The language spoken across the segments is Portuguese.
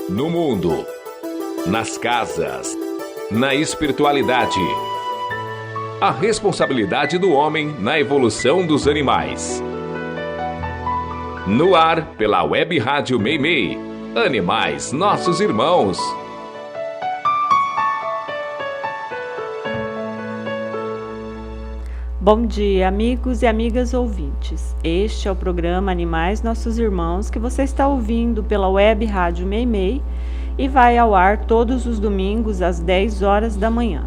no mundo, nas casas, na espiritualidade. A responsabilidade do homem na evolução dos animais. No ar, pela Web Rádio Meimei. Animais, nossos irmãos. Bom dia, amigos e amigas ouvintes. Este é o programa Animais Nossos Irmãos que você está ouvindo pela Web Rádio Meimei e vai ao ar todos os domingos às 10 horas da manhã.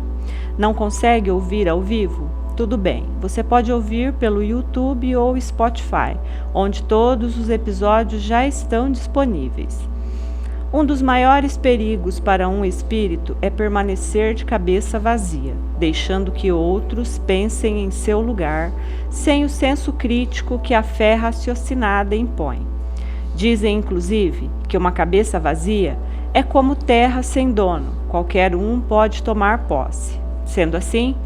Não consegue ouvir ao vivo? Tudo bem, você pode ouvir pelo YouTube ou Spotify, onde todos os episódios já estão disponíveis. Um dos maiores perigos para um espírito é permanecer de cabeça vazia, deixando que outros pensem em seu lugar, sem o senso crítico que a fé raciocinada impõe. Dizem, inclusive, que uma cabeça vazia é como terra sem dono, qualquer um pode tomar posse. Sendo assim,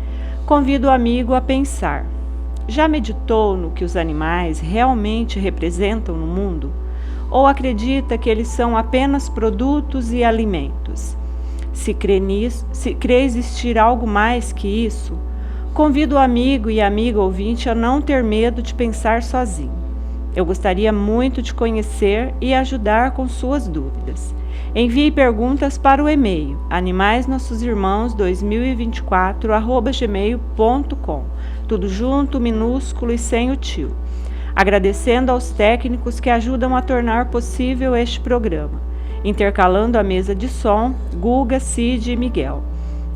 convido o amigo a pensar: já meditou no que os animais realmente representam no mundo? Ou acredita que eles são apenas produtos e alimentos? Se crê existir algo mais que isso, convido o amigo e a amiga ouvinte a não ter medo de pensar sozinho. Eu gostaria muito de conhecer e ajudar com suas dúvidas. Envie perguntas para o e-mail animaisnossosimãos2024@gmail.com, tudo junto, minúsculo e sem o tio. Agradecendo aos técnicos que ajudam a tornar possível este programa, intercalando a mesa de som, Guga, Cid e Miguel.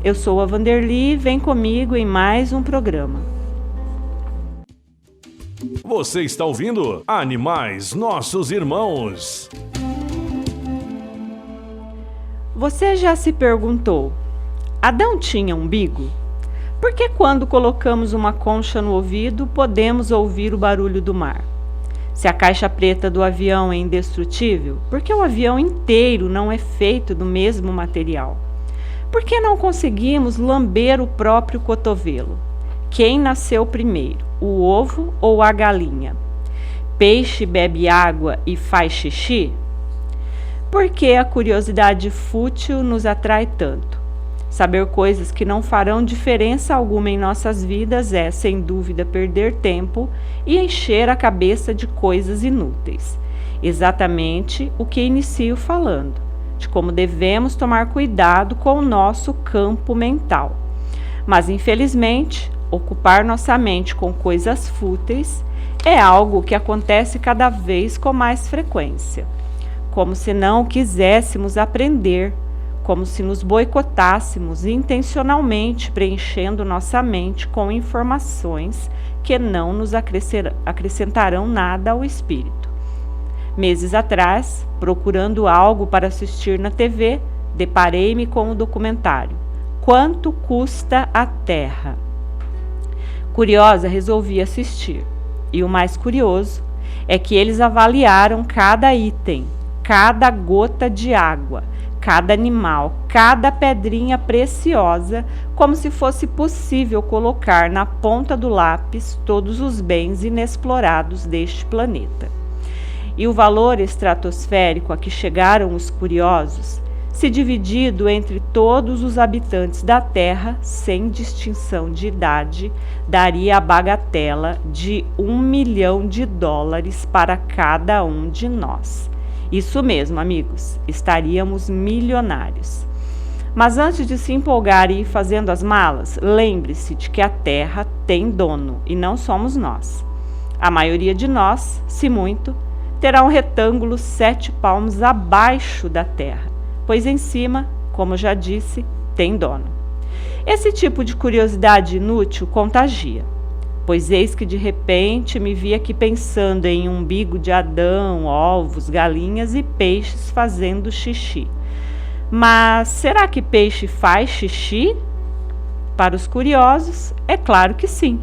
Eu sou a Vanderly, vem comigo em mais um programa. Você está ouvindo Animais Nossos Irmãos. Você já se perguntou: Adão tinha umbigo? Por que quando colocamos uma concha no ouvido, podemos ouvir o barulho do mar? Se a caixa preta do avião é indestrutível, por que o avião inteiro não é feito do mesmo material? Por que não conseguimos lamber o próprio cotovelo? Quem nasceu primeiro, o ovo ou a galinha? Peixe bebe água e faz xixi? Por que a curiosidade fútil nos atrai tanto? Saber coisas que não farão diferença alguma em nossas vidas é, sem dúvida, perder tempo e encher a cabeça de coisas inúteis. Exatamente o que inicio falando, de como devemos tomar cuidado com o nosso campo mental. Mas, infelizmente, ocupar nossa mente com coisas fúteis é algo que acontece cada vez com mais frequência. Como se não quiséssemos aprender, como se nos boicotássemos intencionalmente, preenchendo nossa mente com informações que não nos acrescentarão nada ao espírito. Meses atrás, procurando algo para assistir na TV, deparei-me com o documentário Quanto Custa a Terra? Curiosa, resolvi assistir. E o mais curioso é que eles avaliaram cada item, cada gota de água, cada animal, cada pedrinha preciosa, como se fosse possível colocar na ponta do lápis todos os bens inexplorados deste planeta. E o valor estratosférico a que chegaram os curiosos, se dividido entre todos os habitantes da Terra, sem distinção de idade, daria a bagatela de $1 milhão para cada um de nós. Isso mesmo, amigos, estaríamos milionários. Mas antes de se empolgar e ir fazendo as malas, lembre-se de que a Terra tem dono e não somos nós. A maioria de nós, se muito, terá um retângulo 7 palmos abaixo da Terra, pois em cima, como já disse, tem dono. Esse tipo de curiosidade inútil contagia. Pois eis que de repente me vi aqui pensando em umbigo de Adão, ovos, galinhas e peixes fazendo xixi. Mas será que peixe faz xixi? Para os curiosos, é claro que sim.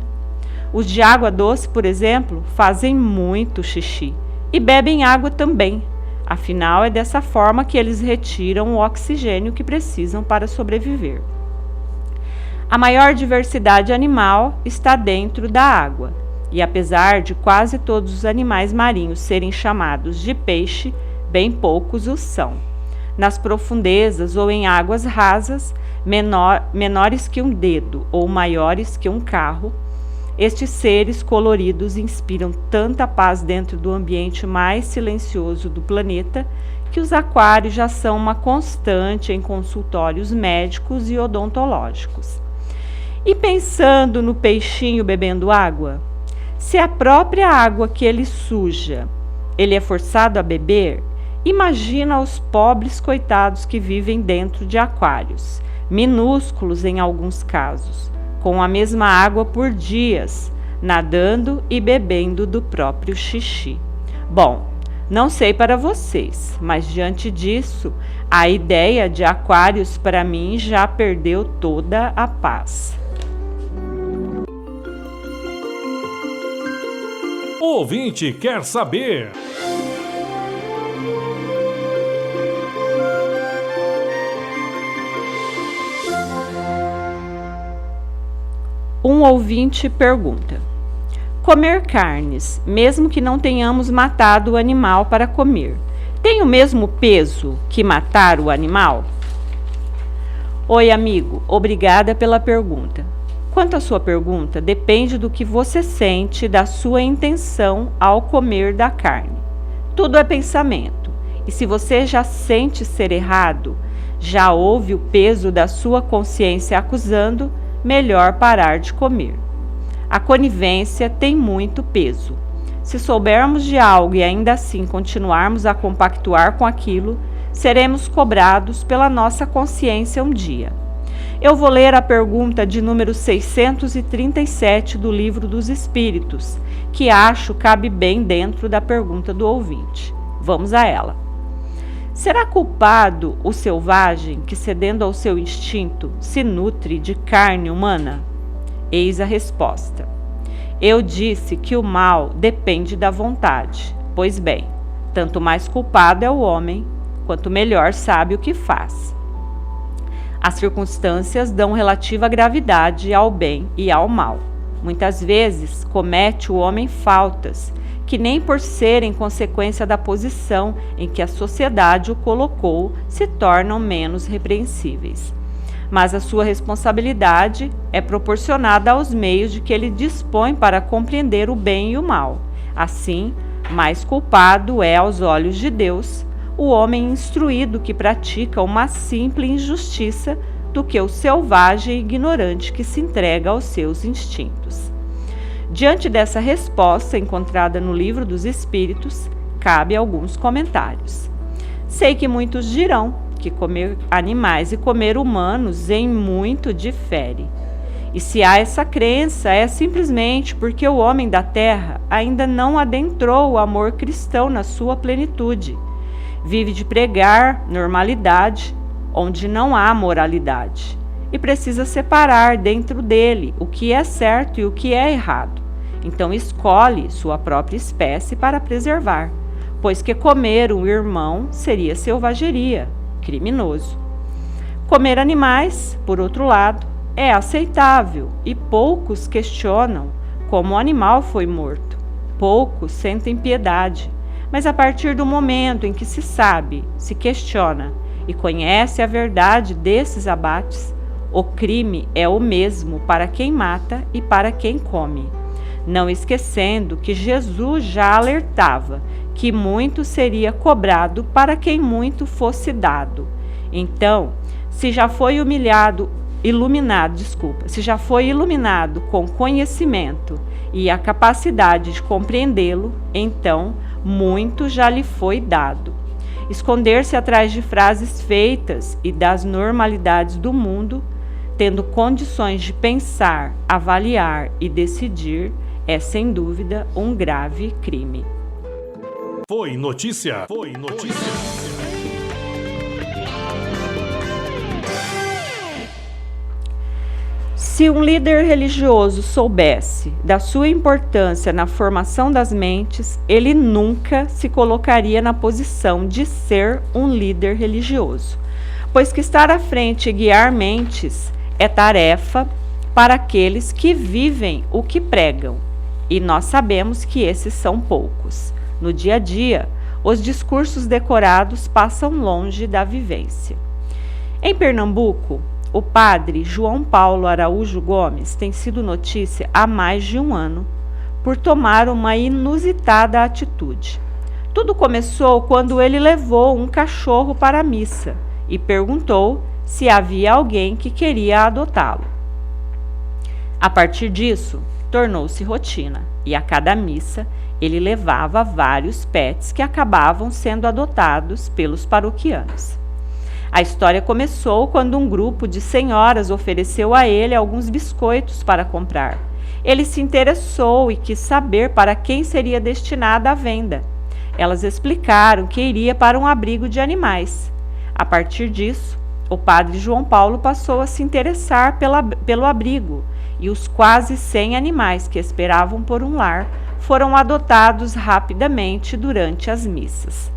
Os de água doce, por exemplo, fazem muito xixi e bebem água também. Afinal, é dessa forma que eles retiram o oxigênio que precisam para sobreviver. A maior diversidade animal está dentro da água, e apesar de quase todos os animais marinhos serem chamados de peixe, bem poucos o são. nas profundezas ou em águas rasas, menores que um dedo ou maiores que um carro, estes seres coloridos inspiram tanta paz dentro do ambiente mais silencioso do planeta que os aquários já são uma constante em consultórios médicos e odontológicos. E pensando no peixinho bebendo água, se a própria água que ele suja, ele é forçado a beber, imagina os pobres coitados que vivem dentro de aquários, minúsculos em alguns casos, com a mesma água por dias, nadando e bebendo do próprio xixi. Bom, não sei para vocês, mas diante disso, a ideia de aquários para mim já perdeu toda a paz. O ouvinte quer saber. Um ouvinte pergunta: comer carnes, mesmo que não tenhamos matado o animal para comer, tem o mesmo peso que matar o animal? Oi, amigo, obrigada pela pergunta. Quanto à sua pergunta, depende do que você sente, da sua intenção ao comer da carne. Tudo é pensamento, e se você já sente ser errado, já ouve o peso da sua consciência acusando, melhor parar de comer. A conivência tem muito peso. Se soubermos de algo e ainda assim continuarmos a compactuar com aquilo, seremos cobrados pela nossa consciência um dia. Eu vou ler a pergunta de número 637 do Livro dos Espíritos, que acho cabe bem dentro da pergunta do ouvinte. Vamos a ela. Será culpado o selvagem que, cedendo ao seu instinto, se nutre de carne humana? Eis a resposta. Eu disse que o mal depende da vontade. Pois bem, tanto mais culpado é o homem, quanto melhor sabe o que faz. As circunstâncias dão relativa gravidade ao bem e ao mal. Muitas vezes comete o homem faltas, que nem por serem consequência da posição em que a sociedade o colocou, se tornam menos repreensíveis. Mas a sua responsabilidade é proporcionada aos meios de que ele dispõe para compreender o bem e o mal. Assim, mais culpado é aos olhos de Deus o homem instruído que pratica uma simples injustiça do que o selvagem e ignorante que se entrega aos seus instintos. Diante dessa resposta encontrada no Livro dos Espíritos, cabe alguns comentários. Sei que muitos dirão que comer animais e comer humanos em muito difere. E se há essa crença, é simplesmente porque o homem da terra ainda não adentrou o amor cristão na sua plenitude. Vive de pregar normalidade, onde não há moralidade, e precisa separar dentro dele o que é certo e o que é errado. Então escolhe sua própria espécie para preservar, pois que comer um irmão seria selvageria, criminoso. Comer animais, por outro lado, é aceitável e poucos questionam como o animal foi morto. Poucos sentem piedade. Mas a partir do momento em que se sabe, se questiona e conhece a verdade desses abates, o crime é o mesmo para quem mata e para quem come. Não esquecendo que Jesus já alertava que muito seria cobrado para quem muito fosse dado. Então, se já foi iluminado com conhecimento e a capacidade de compreendê-lo, então muito já lhe foi dado. Esconder-se atrás de frases feitas e das normalidades do mundo, tendo condições de pensar, avaliar e decidir, é sem dúvida um grave crime. Foi notícia. Se um líder religioso soubesse da sua importância na formação das mentes, ele nunca se colocaria na posição de ser um líder religioso, pois que estar à frente e guiar mentes é tarefa para aqueles que vivem o que pregam, e nós sabemos que esses são poucos. No dia a dia, os discursos decorados passam longe da vivência. Em Pernambuco, o padre João Paulo Araújo Gomes tem sido notícia há mais de um ano por tomar uma inusitada atitude. Tudo começou quando ele levou um cachorro para a missa e perguntou se havia alguém que queria adotá-lo. A partir disso, tornou-se rotina e a cada missa ele levava vários pets que acabavam sendo adotados pelos paroquianos. A história começou quando um grupo de senhoras ofereceu a ele alguns biscoitos para comprar. Ele se interessou e quis saber para quem seria destinada a venda. Elas explicaram que iria para um abrigo de animais. A partir disso, o padre João Paulo passou a se interessar pelo abrigo e os quase 100 animais que esperavam por um lar foram adotados rapidamente durante as missas.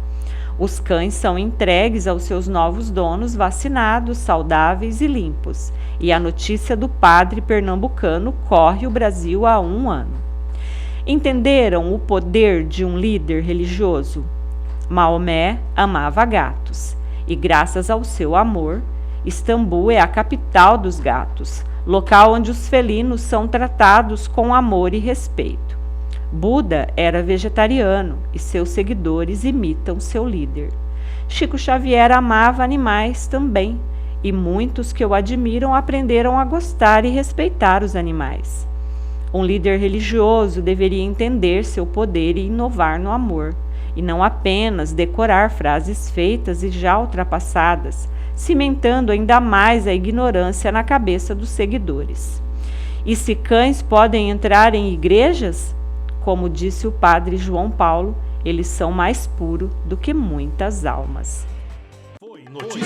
Os cães são entregues aos seus novos donos vacinados, saudáveis e limpos, e a notícia do padre pernambucano corre o Brasil há um ano. Entenderam o poder de um líder religioso? Maomé amava gatos, e graças ao seu amor, Istambul é a capital dos gatos, local onde os felinos são tratados com amor e respeito. Buda era vegetariano e seus seguidores imitam seu líder. Chico Xavier amava animais também, e muitos que o admiram aprenderam a gostar e respeitar os animais. Um líder religioso deveria entender seu poder e inovar no amor, e não apenas decorar frases feitas e já ultrapassadas, cimentando ainda mais a ignorância na cabeça dos seguidores. E se cães podem entrar em igrejas? Como disse o padre João Paulo, eles são mais puros do que muitas almas. Foi notícia.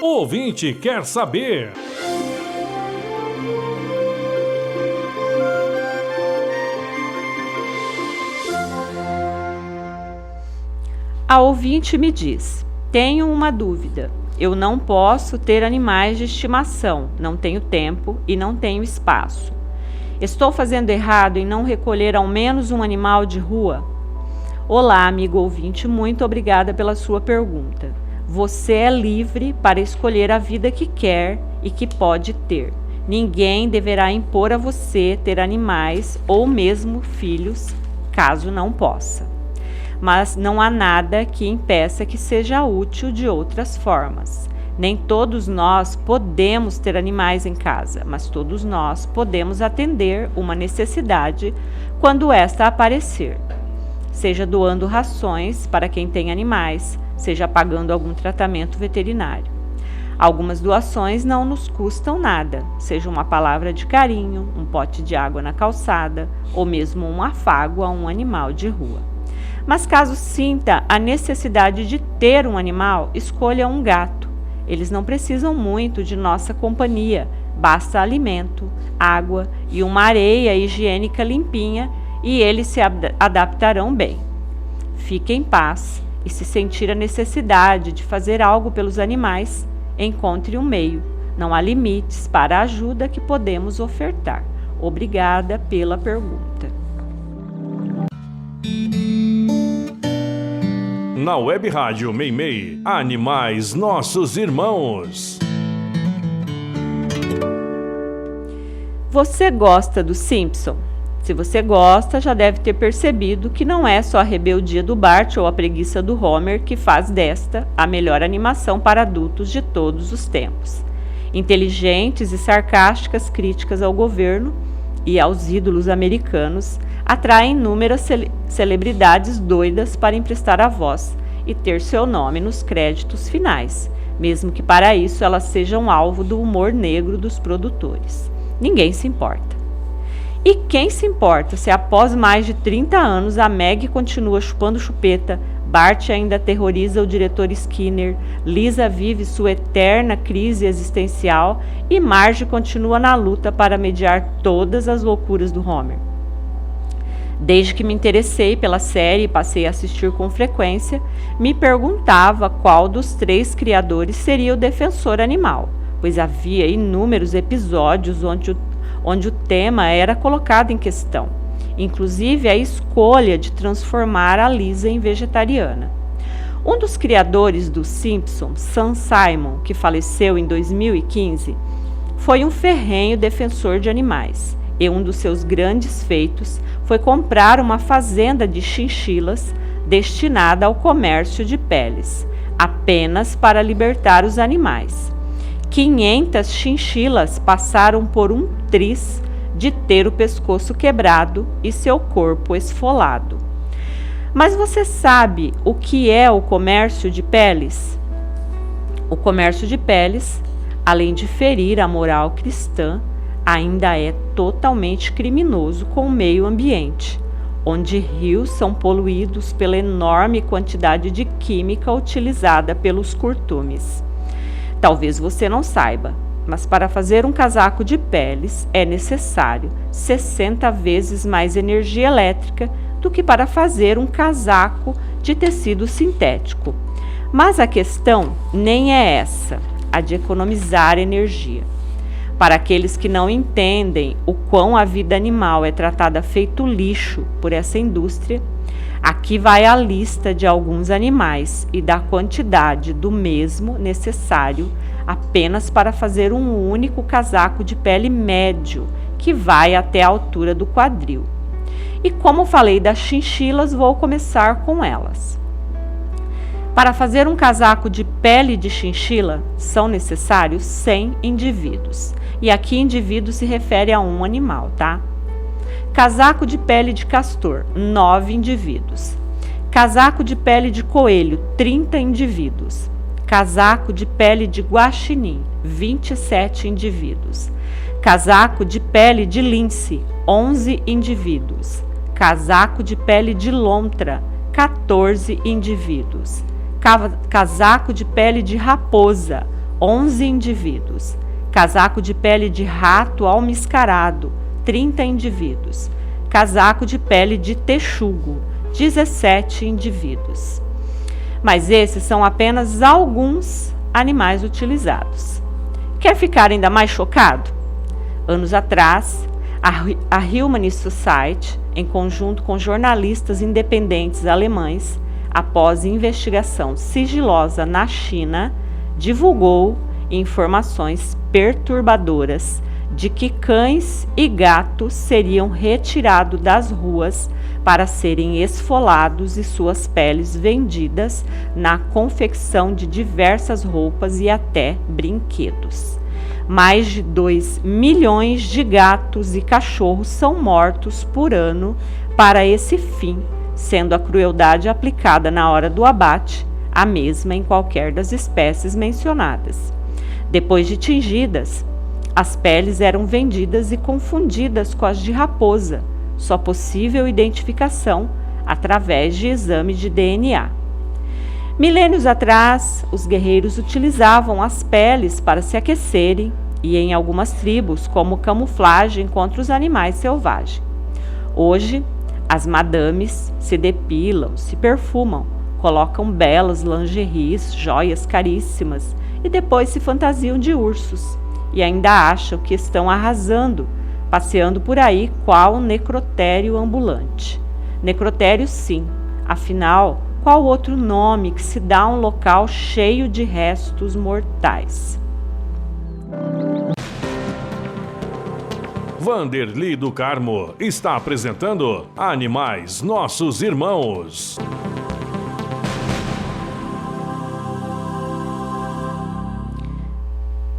O ouvinte quer saber. A ouvinte me diz: tenho uma dúvida. Eu não posso ter animais de estimação, não tenho tempo e não tenho espaço. Estou fazendo errado em não recolher ao menos um animal de rua? Olá, amigo ouvinte, muito obrigada pela sua pergunta. Você é livre para escolher a vida que quer e que pode ter. Ninguém deverá impor a você ter animais ou mesmo filhos, caso não possa. Mas não há nada que impeça que seja útil de outras formas. Nem todos nós podemos ter animais em casa, mas todos nós podemos atender uma necessidade quando esta aparecer. Seja doando rações para quem tem animais, seja pagando algum tratamento veterinário. Algumas doações não nos custam nada, seja uma palavra de carinho, um pote de água na calçada ou mesmo um afago a um animal de rua. Mas caso sinta a necessidade de ter um animal, escolha um gato. Eles não precisam muito de nossa companhia, basta alimento, água e uma areia higiênica limpinha e eles se adaptarão bem. Fique em paz e se sentir a necessidade de fazer algo pelos animais, encontre um meio. Não há limites para a ajuda que podemos ofertar. Obrigada pela pergunta. Na Web Rádio Meimei, Animais Nossos Irmãos. Você gosta do Simpson? Se você gosta, já deve ter percebido que não é só a rebeldia do Bart ou a preguiça do Homer que faz desta a melhor animação para adultos de todos os tempos. Inteligentes e sarcásticas críticas ao governo e aos ídolos americanos atraem inúmeras celebridades doidas para emprestar a voz e ter seu nome nos créditos finais, mesmo que para isso elas sejam alvo do humor negro dos produtores. Ninguém se importa. E quem se importa se após mais de 30 anos a Meg continua chupando chupeta, Bart ainda aterroriza o diretor Skinner, Lisa vive sua eterna crise existencial e Marge continua na luta para mediar todas as loucuras do Homer. Desde que me interessei pela série e passei a assistir com frequência, me perguntava qual dos 3 criadores seria o defensor animal, pois havia inúmeros episódios onde o tema era colocado em questão, inclusive a escolha de transformar a Lisa em vegetariana. Um dos criadores dos Simpsons, Sam Simon, que faleceu em 2015, foi um ferrenho defensor de animais, e um dos seus grandes feitos foi comprar uma fazenda de chinchilas destinada ao comércio de peles, apenas para libertar os animais. 500 chinchilas passaram por um triz de ter o pescoço quebrado e seu corpo esfolado. Mas você sabe o que é o comércio de peles? O comércio de peles, além de ferir a moral cristã, ainda é totalmente criminoso com o meio ambiente, onde rios são poluídos pela enorme quantidade de química utilizada pelos curtumes. Talvez você não saiba, mas para fazer um casaco de peles é necessário 60 vezes mais energia elétrica do que para fazer um casaco de tecido sintético. Mas a questão nem é essa, a de economizar energia. Para aqueles que não entendem o quão a vida animal é tratada feito lixo por essa indústria, aqui vai a lista de alguns animais e da quantidade do mesmo necessário apenas para fazer um único casaco de pele médio, que vai até a altura do quadril. E como falei das chinchilas, vou começar com elas. Para fazer um casaco de pele de chinchila, são necessários 100 indivíduos. E aqui indivíduo se refere a um animal, tá? Casaco de pele de castor, 9 indivíduos. Casaco de pele de coelho, 30 indivíduos. Casaco de pele de guaxinim, 27 indivíduos. Casaco de pele de lince, 11 indivíduos. Casaco de pele de lontra, 14 indivíduos. Casaco de pele de raposa, 11 indivíduos. Casaco de pele de rato almiscarado, 30 indivíduos. Casaco de pele de texugo, 17 indivíduos. Mas esses são apenas alguns animais utilizados. Quer ficar ainda mais chocado? Anos atrás, a Humanist Society, em conjunto com jornalistas independentes alemães, após investigação sigilosa na China, divulgou informações perturbadoras de que cães e gatos seriam retirados das ruas para serem esfolados e suas peles vendidas na confecção de diversas roupas e até brinquedos. Mais de 2 milhões de gatos e cachorros são mortos por ano para esse fim, sendo a crueldade aplicada na hora do abate a mesma em qualquer das espécies mencionadas. Depois de tingidas, as peles eram vendidas e confundidas com as de raposa, só possível identificação através de exame de DNA. Milênios atrás, os guerreiros utilizavam as peles para se aquecerem e, em algumas tribos, como camuflagem contra os animais selvagens. Hoje, as madames se depilam, se perfumam, colocam belas lingeries, joias caríssimas e depois se fantasiam de ursos e ainda acham que estão arrasando, passeando por aí qual necrotério ambulante. Necrotério sim, afinal, qual outro nome que se dá a um local cheio de restos mortais? Vanderly do Carmo está apresentando Animais Nossos Irmãos.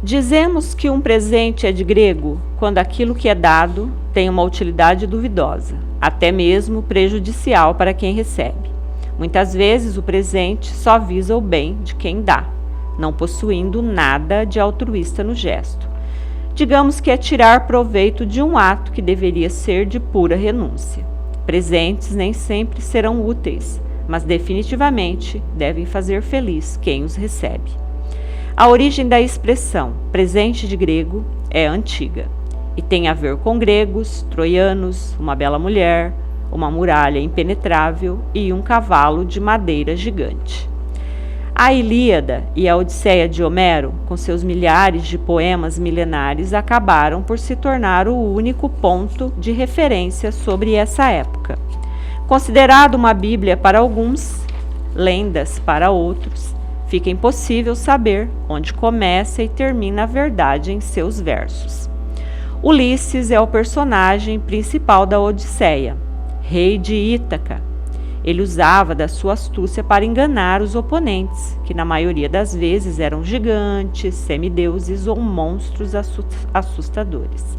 Dizemos que um presente é de grego quando aquilo que é dado tem uma utilidade duvidosa, até mesmo prejudicial para quem recebe. Muitas vezes o presente só visa o bem de quem dá, não possuindo nada de altruísta no gesto. Digamos que é tirar proveito de um ato que deveria ser de pura renúncia. Presentes nem sempre serão úteis, mas definitivamente devem fazer feliz quem os recebe. A origem da expressão presente de grego é antiga e tem a ver com gregos, troianos, uma bela mulher, uma muralha impenetrável e um cavalo de madeira gigante. A Ilíada e a Odisseia de Homero, com seus milhares de poemas milenares, acabaram por se tornar o único ponto de referência sobre essa época. Considerado uma Bíblia para alguns, lendas para outros, fica impossível saber onde começa e termina a verdade em seus versos. Ulisses é o personagem principal da Odisseia, rei de Ítaca. Ele usava da sua astúcia para enganar os oponentes, que na maioria das vezes eram gigantes, semideuses ou monstros assustadores.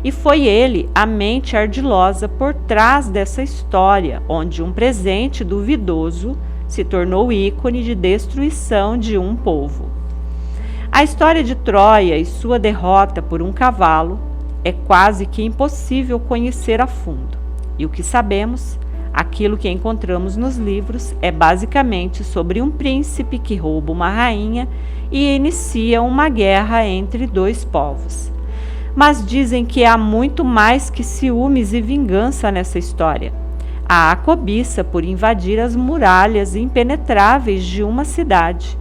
E foi ele a mente ardilosa por trás dessa história, onde um presente duvidoso se tornou ícone de destruição de um povo. A história de Troia e sua derrota por um cavalo é quase que impossível conhecer a fundo. E o que sabemos, aquilo que encontramos nos livros, é basicamente sobre um príncipe que rouba uma rainha e inicia uma guerra entre dois povos. Mas dizem que há muito mais que ciúmes e vingança nessa história. Há a cobiça por invadir as muralhas impenetráveis de uma cidade.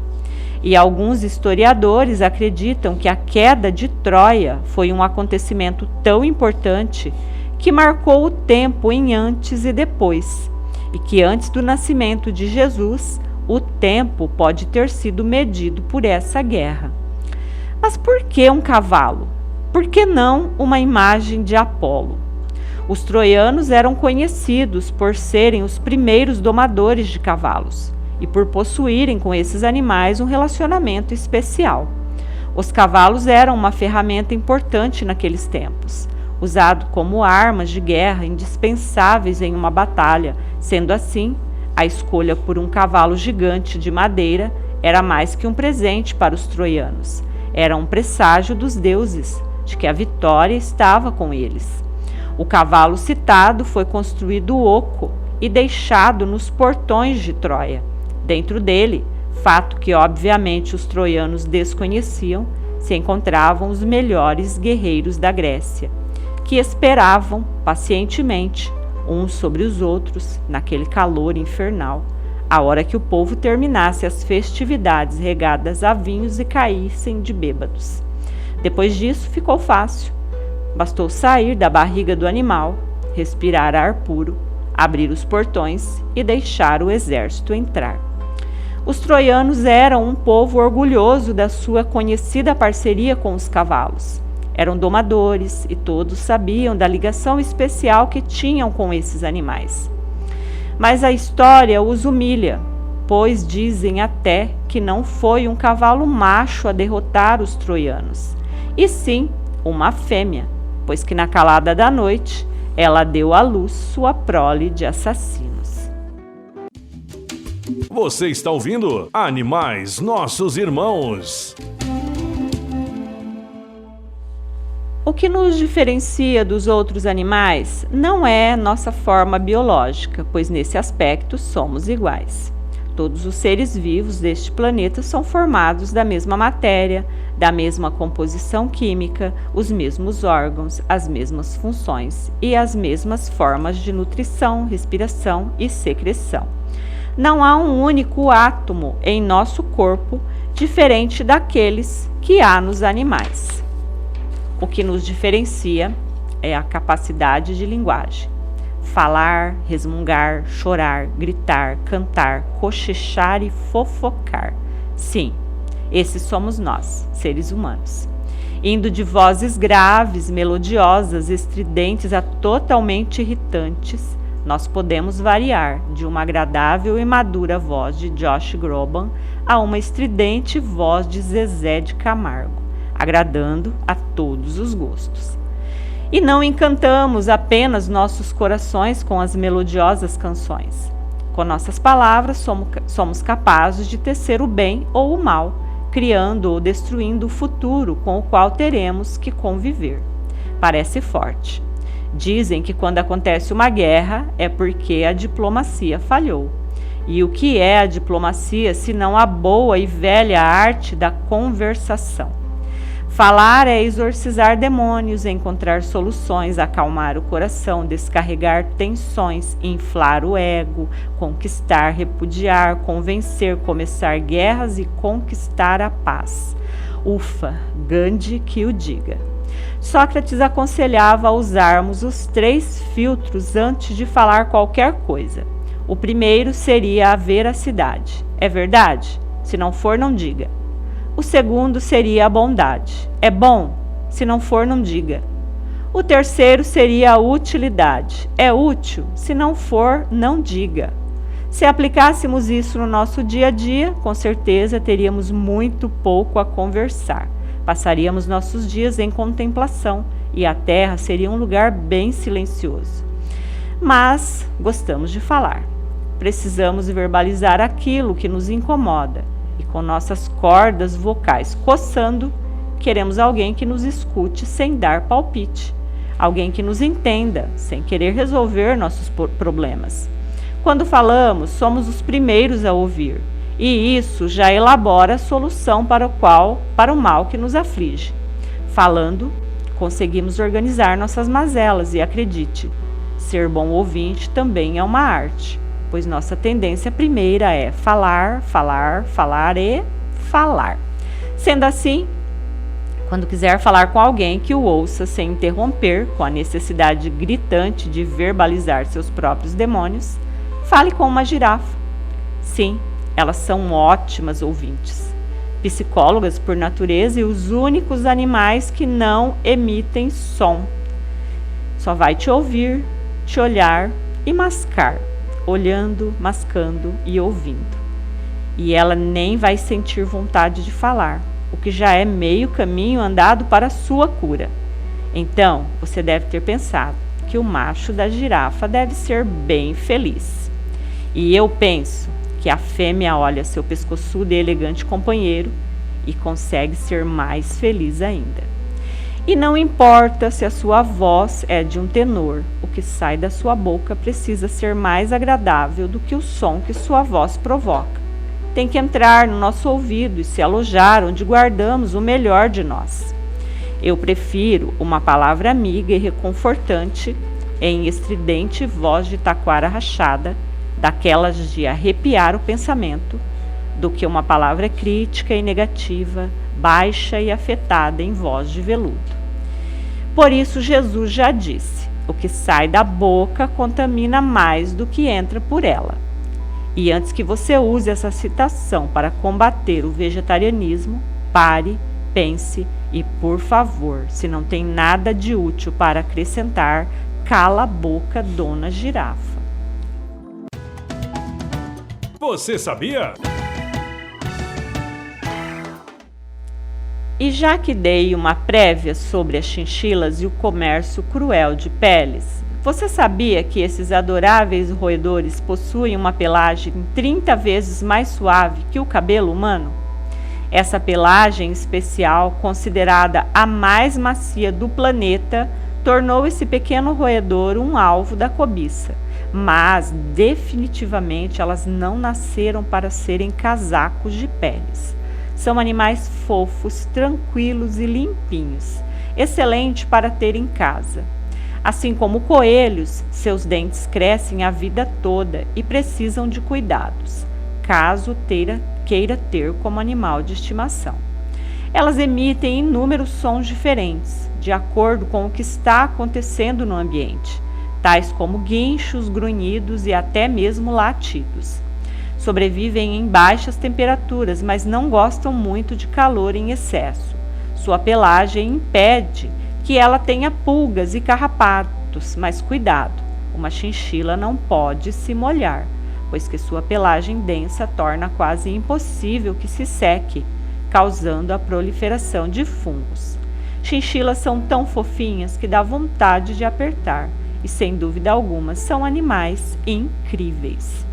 E alguns historiadores acreditam que a queda de Troia foi um acontecimento tão importante que marcou o tempo em antes e depois, e que antes do nascimento de Jesus, o tempo pode ter sido medido por essa guerra. Mas por que um cavalo? Por que não uma imagem de Apolo? Os troianos eram conhecidos por serem os primeiros domadores de cavalos e por possuírem com esses animais um relacionamento especial. Os cavalos eram uma ferramenta importante naqueles tempos, usado como armas de guerra indispensáveis em uma batalha. Sendo assim, a escolha por um cavalo gigante de madeira era mais que um presente para os troianos. Era um presságio dos deuses, de que a vitória estava com eles. O cavalo citado foi construído oco e deixado nos portões de Troia. Dentro dele, fato que obviamente os troianos desconheciam, se encontravam os melhores guerreiros da Grécia, que esperavam pacientemente uns sobre os outros naquele calor infernal, a hora que o povo terminasse as festividades regadas a vinhos e caíssem de bêbados. Depois disso ficou fácil. Bastou sair da barriga do animal, respirar ar puro, abrir os portões e deixar o exército entrar. Os troianos eram um povo orgulhoso da sua conhecida parceria com os cavalos. Eram domadores e todos sabiam da ligação especial que tinham com esses animais. Mas a história os humilha, pois dizem até que não foi um cavalo macho a derrotar os troianos, e sim uma fêmea, pois que na calada da noite ela deu à luz sua prole de assassinos. Você está ouvindo Animais Nossos Irmãos. O que nos diferencia dos outros animais não é nossa forma biológica, pois nesse aspecto somos iguais. Todos os seres vivos deste planeta são formados da mesma matéria, da mesma composição química, os mesmos órgãos, as mesmas funções e as mesmas formas de nutrição, respiração e secreção. Não há um único átomo em nosso corpo diferente daqueles que há nos animais. O que nos diferencia é a capacidade de linguagem. Falar, resmungar, chorar, gritar, cantar, cochichar e fofocar. Sim, esses somos nós, seres humanos. Indo de vozes graves, melodiosas, estridentes a totalmente irritantes, nós podemos variar de uma agradável e madura voz de Josh Groban a uma estridente voz de Zezé de Camargo, agradando a todos os gostos. E não encantamos apenas nossos corações com as melodiosas canções. Com nossas palavras, somos capazes de tecer o bem ou o mal, criando ou destruindo o futuro com o qual teremos que conviver. Parece forte. Dizem que quando acontece uma guerra é porque a diplomacia falhou. E o que é a diplomacia senão a boa e velha arte da conversação? Falar é exorcizar demônios, encontrar soluções, acalmar o coração, descarregar tensões, inflar o ego, conquistar, repudiar, convencer, começar guerras e conquistar a paz. Ufa, Gandhi que o diga. Sócrates aconselhava a usarmos os 3 filtros antes de falar qualquer coisa. O primeiro seria a veracidade. É verdade? Se não for, não diga. O segundo seria a bondade. É bom? Se não for, não diga. O terceiro seria a utilidade. É útil? Se não for, não diga. Se aplicássemos isso no nosso dia a dia, com certeza teríamos muito pouco a conversar. Passaríamos nossos dias em contemplação e a terra seria um lugar bem silencioso. Mas gostamos de falar. Precisamos verbalizar aquilo que nos incomoda. E com nossas cordas vocais coçando, queremos alguém que nos escute sem dar palpite. Alguém que nos entenda, sem querer resolver nossos problemas. Quando falamos, somos os primeiros a ouvir. E isso já elabora a solução para o mal que nos aflige. Falando, conseguimos organizar nossas mazelas e acredite, ser bom ouvinte também é uma arte. Pois nossa tendência primeira é falar, falar, falar e falar. Sendo assim, quando quiser falar com alguém que o ouça sem interromper, com a necessidade gritante de verbalizar seus próprios demônios, fale com uma girafa. Sim, elas são ótimas ouvintes. Psicólogas por natureza e os únicos animais que não emitem som. Só vai te ouvir, te olhar e mascar. Olhando, mascando e ouvindo. E ela nem vai sentir vontade de falar, o que já é meio caminho andado para a sua cura. Então, você deve ter pensado que o macho da girafa deve ser bem feliz. E eu penso que a fêmea olha seu pescoçudo e elegante companheiro e consegue ser mais feliz ainda. E não importa se a sua voz é de um tenor, o que sai da sua boca precisa ser mais agradável do que o som que sua voz provoca. Tem que entrar no nosso ouvido e se alojar onde guardamos o melhor de nós. Eu prefiro uma palavra amiga e reconfortante em estridente voz de taquara rachada, daquelas de arrepiar o pensamento, do que uma palavra crítica e negativa, baixa e afetada em voz de veludo. Por isso Jesus já disse, o que sai da boca contamina mais do que entra por ela. E antes que você use essa citação para combater o vegetarianismo, pare, pense e, por favor, se não tem nada de útil para acrescentar, cala a boca, dona girafa. Você sabia? E já que dei uma prévia sobre as chinchilas e o comércio cruel de peles, você sabia que esses adoráveis roedores possuem uma pelagem 30 vezes mais suave que o cabelo humano? Essa pelagem especial, considerada a mais macia do planeta, tornou esse pequeno roedor um alvo da cobiça. Mas, definitivamente, elas não nasceram para serem casacos de peles. São animais fofos, tranquilos e limpinhos, excelente para ter em casa. Assim como coelhos, seus dentes crescem a vida toda e precisam de cuidados, caso queira ter como animal de estimação. Elas emitem inúmeros sons diferentes, de acordo com o que está acontecendo no ambiente, tais como guinchos, grunhidos e até mesmo latidos. Sobrevivem em baixas temperaturas, mas não gostam muito de calor em excesso. Sua pelagem impede que ela tenha pulgas e carrapatos, mas cuidado, uma chinchila não pode se molhar, pois que sua pelagem densa torna quase impossível que se seque, causando a proliferação de fungos. Chinchilas são tão fofinhas que dá vontade de apertar e, sem dúvida alguma, são animais incríveis.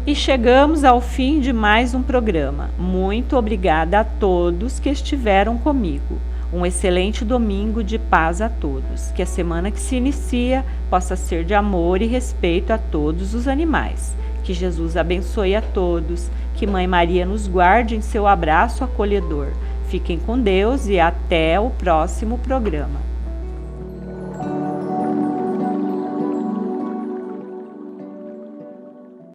E chegamos ao fim de mais um programa. Muito obrigada a todos que estiveram comigo. Um excelente domingo de paz a todos. Que a semana que se inicia possa ser de amor e respeito a todos os animais. Que Jesus abençoe a todos, que Mãe Maria nos guarde em seu abraço acolhedor. Fiquem com Deus e até o próximo programa.